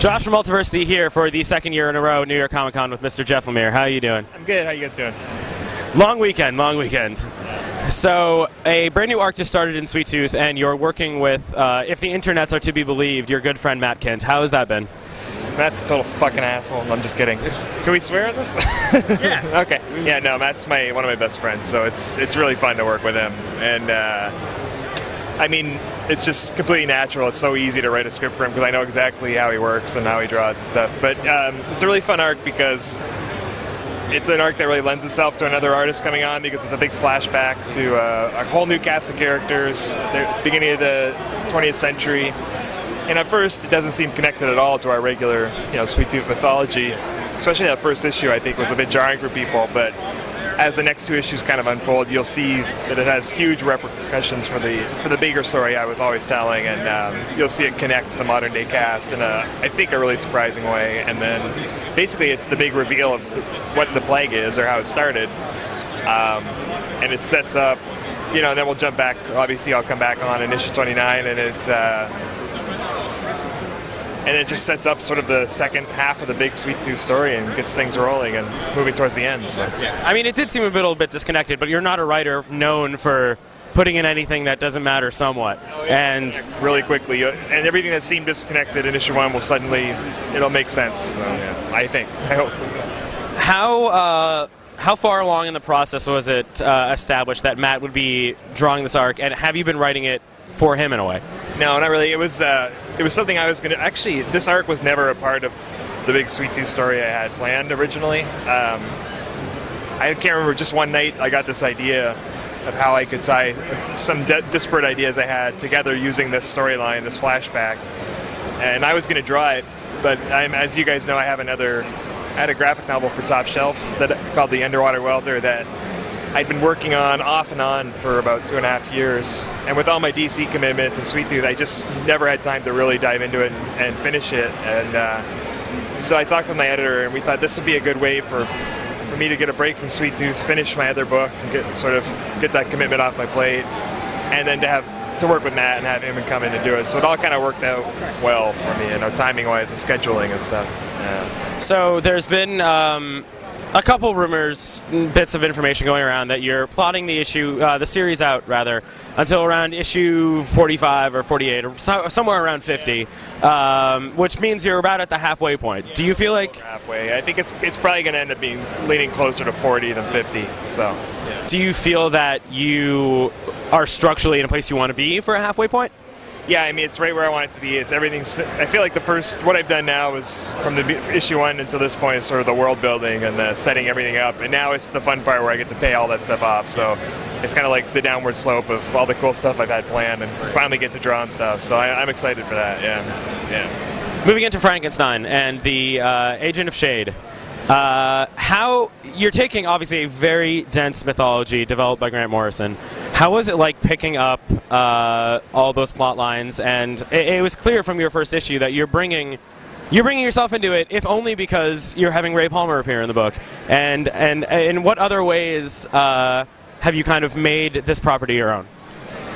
Josh from Multiversity here for the second year in a row New York Comic Con with Mr. Jeff Lemire. How are you doing? I'm good. How you guys doing? Long weekend, long weekend. So, a brand new arc just started in Sweet Tooth, and you're working with, if the internets are to be believed, your good friend Matt Kent. How has that been? Matt's a total fucking asshole. I'm just kidding. Can we swear at this? Yeah. Okay. Yeah, no, Matt's one of my best friends, so it's really fun to work with him. And, I mean, it's just completely natural. It's so easy to write a script for him because I know exactly how he works and how he draws and stuff. But it's a really fun arc because it's an arc that really lends itself to another artist coming on because it's a big flashback to a whole new cast of characters at the beginning of the 20th century. And at first, it doesn't seem connected at all to our regular, Sweet Tooth mythology. Especially that first issue, I think, was a bit jarring for people. But as the next two issues kind of unfold, you'll see that it has huge repercussions for the bigger story I was always telling, and you'll see it connect to the modern day cast in I think a really surprising way. And then basically it's the big reveal of what the plague is or how it started, and it sets up, and then we'll jump back. Obviously, I'll come back on in issue 29, and it just sets up sort of the second half of the big Sweet Tooth story and gets things rolling and moving towards the end. So. Yeah. I mean, it did seem a little bit disconnected, but you're not a writer known for putting in anything that doesn't matter somewhat. Oh, yeah. And really quickly, and everything that seemed disconnected in issue 1 will suddenly, it'll make sense. So, yeah, I hope. How far along in the process was it established that Matt would be drawing this arc, and have you been writing it for him in a way? No, not really. It was something I was going to... Actually, this arc was never a part of the big Sweet Tooth story I had planned originally. I can't remember, just one night I got this idea of how I could tie some disparate ideas I had together using this storyline, this flashback. And I was going to draw it, but as you guys know, I had a graphic novel for Top Shelf called The Underwater Welder that I'd been working on off and on for about 2.5 years. And with all my DC commitments and Sweet Tooth, I just never had time to really dive into it and finish it. And so I talked with my editor, and we thought this would be a good way for me to get a break from Sweet Tooth, finish my other book, and get that commitment off my plate, and then to work with Matt and have him come in and do it. So it all kind of worked out well for me, timing-wise and scheduling and stuff. Yeah. So there's been a couple rumors, bits of information going around that you're plotting the series out rather, until around issue 45 or 48 or somewhere around 50, which means you're about at the halfway point. Do you feel like halfway? I think it's probably going to end up leaning closer to 40 than 50. So, yeah. Do you feel that you are structurally in a place you want to be for a halfway point? Yeah, I mean, it's right where I want it to be. I feel like what I've done now is, from the issue 1 until this point, is sort of the world building and the setting everything up. And now it's the fun part where I get to pay all that stuff off. So it's kind of like the downward slope of all the cool stuff I've had planned and finally get to draw and stuff. So I'm excited for that, yeah. Moving into Frankenstein and the Agent of Shade. How you're taking, obviously, a very dense mythology developed by Grant Morrison. How was it like picking up all those plot lines? And it was clear from your first issue that you're bringing yourself into it, if only because you're having Ray Palmer appear in the book. And in what other ways have you kind of made this property your own?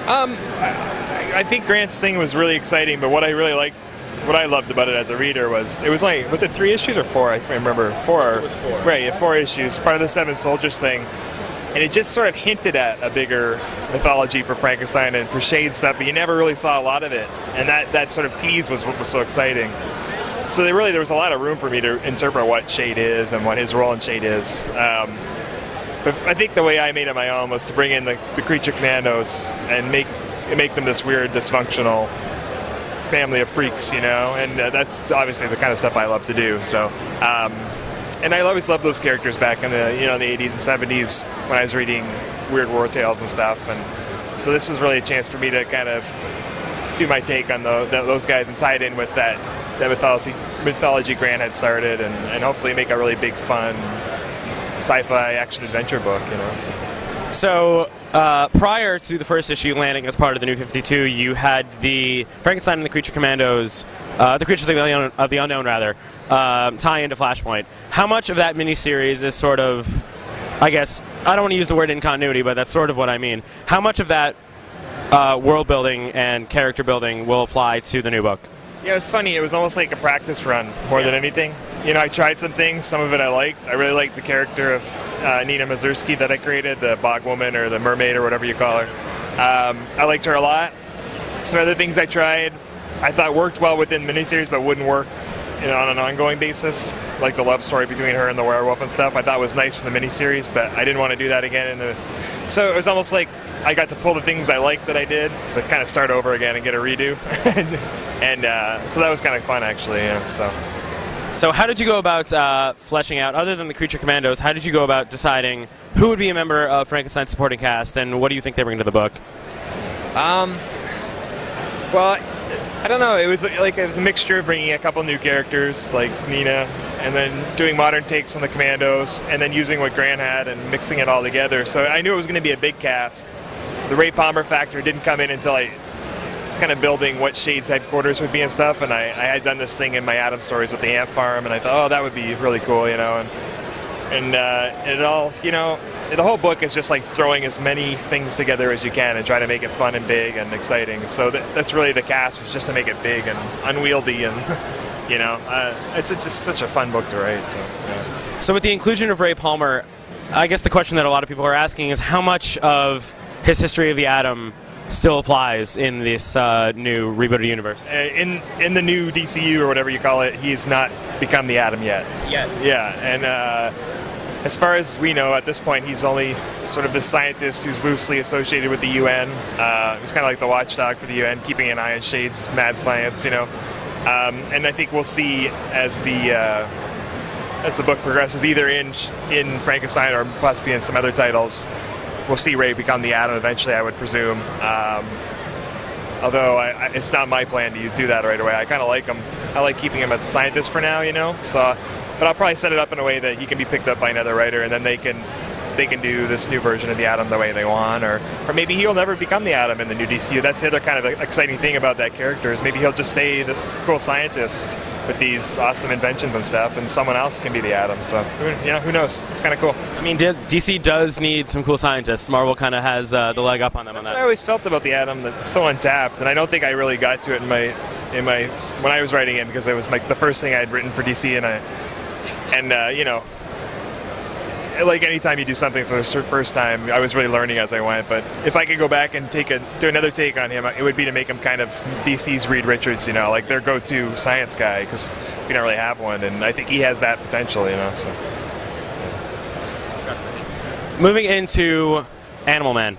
I think Grant's thing was really exciting, but what I loved about it as a reader was it 3 issues or 4? I can't remember. 4. It was 4. Right, yeah, 4 issues, part of the Seven Soldiers thing. And it just sort of hinted at a bigger mythology for Frankenstein and for Shade stuff, but you never really saw a lot of it. And that sort of tease was what was so exciting. So there was a lot of room for me to interpret what Shade is and what his role in Shade is. But I think the way I made it my own was to bring in the Creature Commandos and make them this weird, dysfunctional family of freaks, and that's obviously the kind of stuff I love to do. So, and I always loved those characters back in the the 80s and 70s when I was reading Weird War Tales and stuff. And so this was really a chance for me to kind of do my take on those guys and tie it in with that mythology Grant had started, and hopefully make a really big, fun sci-fi action adventure book. So prior to the first issue landing as part of the New 52, you had the Frankenstein and the Creature Commandos, the Creatures of the Unknown, tie into Flashpoint. How much of that miniseries is sort of, I guess, I don't want to use the word in continuity, but that's sort of what I mean. How much of that world building and character building will apply to the new book? Yeah, it's funny. It was almost like a practice run more than anything. You know, I tried some things. Some of it I liked. I really liked the character of Nina Mazursky that I created, the bog woman or the mermaid or whatever you call her. I liked her a lot. Some other things I tried, I thought worked well within miniseries, but wouldn't work, you know, on an ongoing basis. Like the love story between her and the werewolf and stuff. I thought was nice for the miniseries, but I didn't want to do that again. So it was almost like I got to pull the things I liked that I did, but kind of start over again and get a redo. and so that was kind of fun, actually. Yeah, So how did you go about fleshing out, other than the Creature Commandos, how did you go about deciding who would be a member of Frankenstein's supporting cast, and what do you think they bring to the book? Well, I don't know. It was a mixture of bringing a couple new characters, like Nina, and then doing modern takes on the Commandos, and then using what Grant had and mixing it all together. So I knew it was going to be a big cast. The Ray Palmer factor didn't come in until I was kind of building what Shade's headquarters would be and stuff, and I had done this thing in my Adam stories with the ant farm, and I thought, oh, that would be really cool, you know, and it all, you know, the whole book is just like throwing as many things together as you can and try to make it fun and big and exciting. So that's really the cast, was just to make it big and unwieldy, and you know, it's just such a fun book to write. So, yeah. So with the inclusion of Ray Palmer, I guess the question that a lot of people are asking is how much of his History of the Atom still applies in this new rebooted universe? In the new DCU or whatever you call it, he's not become the Atom yet. Yeah, and as far as we know at this point, he's only sort of this scientist who's loosely associated with the UN. He's kind of like the watchdog for the UN, keeping an eye on Shade's mad science, you know. And I think we'll see as the book progresses, either in Frankenstein or possibly in some other titles, we'll see Ray become the Atom eventually, I would presume. Although it's not my plan to do that right away. I kind of like him. I like keeping him as a scientist for now, you know. So, but I'll probably set it up in a way that he can be picked up by another writer, and then they can do this new version of the Atom the way they want, or maybe he'll never become the Atom in the new DCU. That's the other kind of exciting thing about that character, is maybe he'll just stay this cool scientist with these awesome inventions and stuff, and someone else can be the Atom. So, you know, who knows? It's kind of cool. I mean, DC does need some cool scientists. Marvel kind of has the leg up on them. That's what I always felt about the Atom, that's so untapped, and I don't think I really got to it in my when I was writing it, because it was the first thing I had written for DC, and you know, like any time you do something for the first time, I was really learning as I went. But if I could go back and do another take on him, it would be to make him kind of DC's Reed Richards, you know, like their go-to science guy, because we don't really have one, and I think he has that potential, you know. So, yeah. Moving into Animal Man,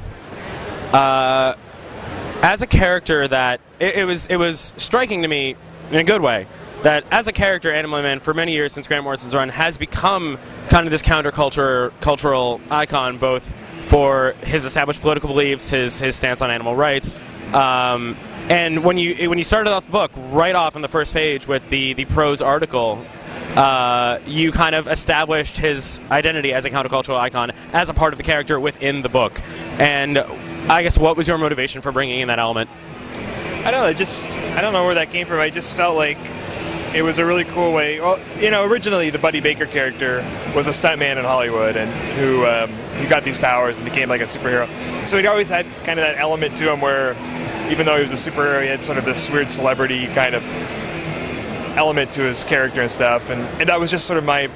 as a character, that it was striking to me in a good way that as a character, Animal Man, for many years since Grant Morrison's run, has become kind of this cultural icon, both for his established political beliefs, his stance on animal rights, and when you started off the book, right off on the first page with the prose article, you kind of established his identity as a countercultural icon as a part of the character within the book. And I guess, what was your motivation for bringing in that element? I don't know. I don't know where that came from. I just felt like it was a really cool way. Well, you know, originally the Buddy Baker character was a stuntman in Hollywood, and who got these powers and became like a superhero. So he always had kind of that element to him where, even though he was a superhero, he had sort of this weird celebrity kind of element to his character and stuff. And that was just sort of my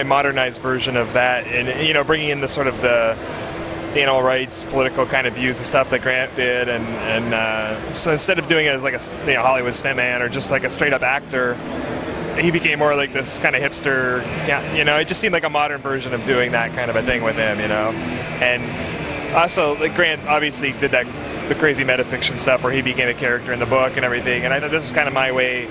modernized version of that. And, you know, bringing in the sort of the animal rights, political kind of views and stuff that Grant did, and so instead of doing it as like a Hollywood stuntman or just like a straight up actor, he became more like this kind of hipster. You know, it just seemed like a modern version of doing that kind of a thing with him. You know, and also like Grant obviously did the crazy metafiction stuff where he became a character in the book and everything. And I thought this was kind of my way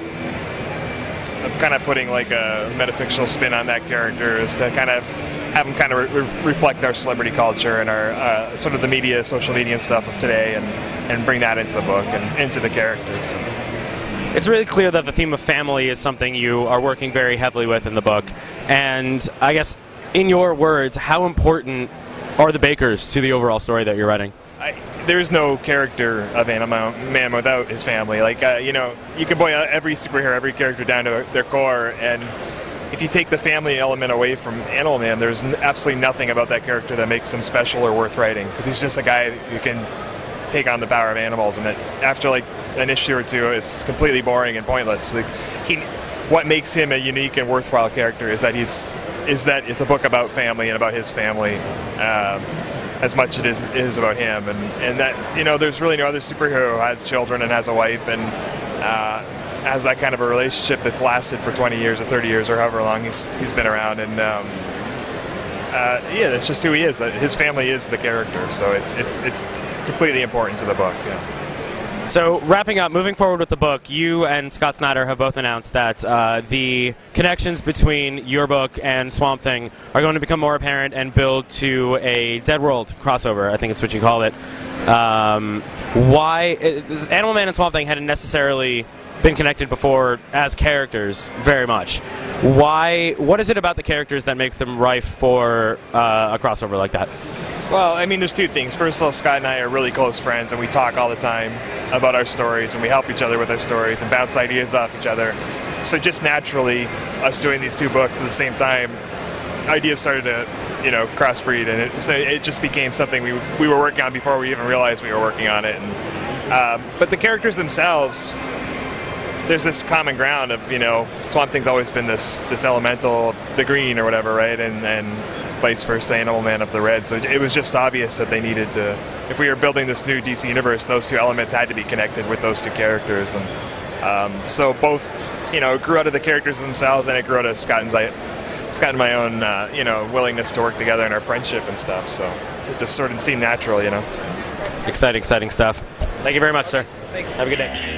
of kind of putting like a metafictional spin on that character, is to kind of have them kind of reflect our celebrity culture and our sort of the media, social media and stuff of today, and bring that into the book and into the characters. So. It's really clear that the theme of family is something you are working very heavily with in the book. And I guess, in your words, how important are the Bakers to the overall story that you're writing? There's no character of Animal Man without his family. Like, you know, you can boil every superhero, every character down to their core, and if you take the family element away from Animal Man, there's absolutely nothing about that character that makes him special or worth writing, because he's just a guy who can take on the power of animals, and that after like an issue or two, it's completely boring and pointless. Like what makes him a unique and worthwhile character is that it's a book about family and about his family. As much as it is about him, and that, you know, there's really no other superhero who has children and has a wife and has that kind of a relationship that's lasted for 20 years or 30 years or however long he's been around. And yeah, that's just who he is. His family is the character, so it's completely important to the book. Yeah. So, wrapping up, moving forward with the book, you and Scott Snyder have both announced that the connections between your book and Swamp Thing are going to become more apparent and build to a Dead World crossover, I think it's what you called it. Animal Man and Swamp Thing hadn't necessarily been connected before as characters very much. What is it about the characters that makes them rife for a crossover like that? Well, I mean, there's two things. First of all, Scott and I are really close friends, and we talk all the time about our stories, and we help each other with our stories and bounce ideas off each other. So just naturally, us doing these two books at the same time, ideas started to, you know, crossbreed, and it just became something we were working on before we even realized we were working on it. And, but the characters themselves, there's this common ground of, you know, Swamp Thing's always been this elemental of the green or whatever, right? And vice versa, Animal Man of the red. So it was just obvious that they needed to, if we were building this new DC universe, those two elements had to be connected with those two characters. And so both, you know, it grew out of the characters themselves, and it grew out of Scott and my own, you know, willingness to work together and our friendship and stuff. So it just sort of seemed natural, you know. Exciting stuff. Thank you very much, sir. Thanks. Have a good day.